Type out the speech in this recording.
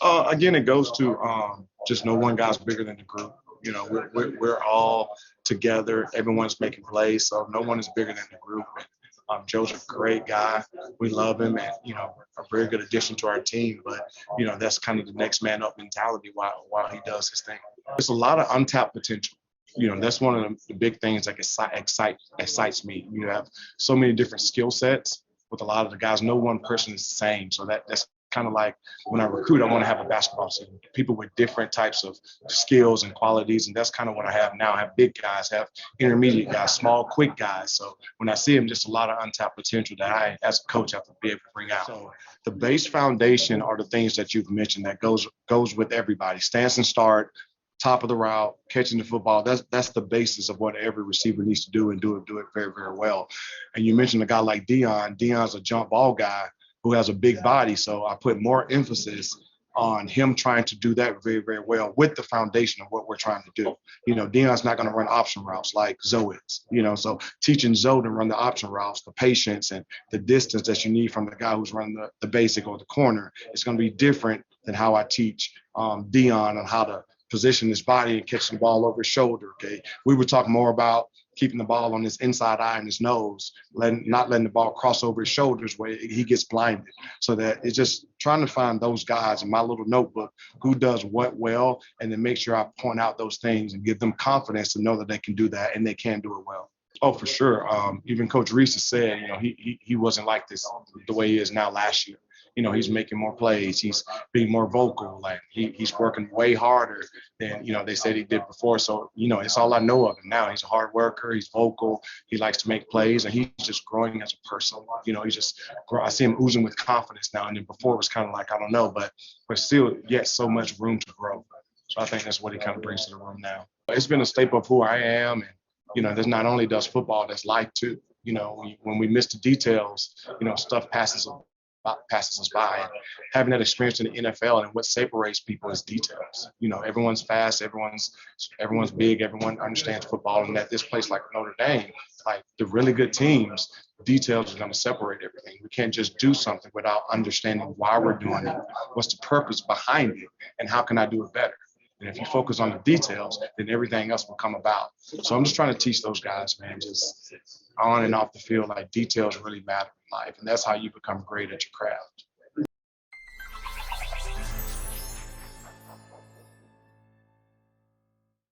Again, it goes to just no one guy's bigger than the group. We're all together. Everyone's making plays, so no one is bigger than the group. And, Joe's a great guy. We love him, and a very good addition to our team. But that's kind of the next man up mentality while he does his thing. There's a lot of untapped potential. That's one of the big things that excites me. You have so many different skill sets with a lot of the guys. No one person is the same. So that's kind of like when I recruit, I want to have a basketball team, people with different types of skills and qualities. And that's kind of what I have now. I have big guys, have intermediate guys, small, quick guys. So when I see them, just a lot of untapped potential that I, as a coach, have to be able to bring out. So the base foundation are the things that you've mentioned that goes with everybody. Stance and start, top of the route, catching the football. That's the basis of what every receiver needs to do and do it very, very well. And you mentioned a guy like Deion. Deion's a jump ball guy who has a big body. So I put more emphasis on him trying to do that very, very well with the foundation of what we're trying to do. Deion's not going to run option routes like Zoe is, so teaching Zoe to run the option routes, the patience and the distance that you need from the guy who's running the basic or the corner, it's going to be different than how I teach Deion on how to position his body and catch the ball over his shoulder. Okay. We would talk more about keeping the ball on his inside eye and his nose, not letting the ball cross over his shoulders where he gets blinded. So that it's just trying to find those guys in my little notebook who does what well, and then make sure I point out those things and give them confidence to know that they can do that and they can do it well. Oh, for sure. Even Coach Reese has said, he wasn't like this the way he is now last year. He's making more plays. He's being more vocal. Like he's working way harder than, they said he did before. So, it's all I know of him now. He's a hard worker. He's vocal. He likes to make plays, and he's just growing as a person. I see him oozing with confidence now. And then before it was kind of like, I don't know, but still yet so much room to grow. So I think that's what he kind of brings to the room now. It's been a staple of who I am. And, there's not only does football, there's life too. When we miss the details, stuff passes us by. And having that experience in the NFL and what separates people is details. Everyone's fast, everyone's big, everyone understands football, and at this place like Notre Dame, like the really good teams, details are going to separate everything. We can't just do something without understanding why we're doing it, what's the purpose behind it, and how can I do it better. And if you focus on the details, then everything else will come about. So I'm just trying to teach those guys, man, just on and off the field, like details really matter in life. And that's how you become great at your craft.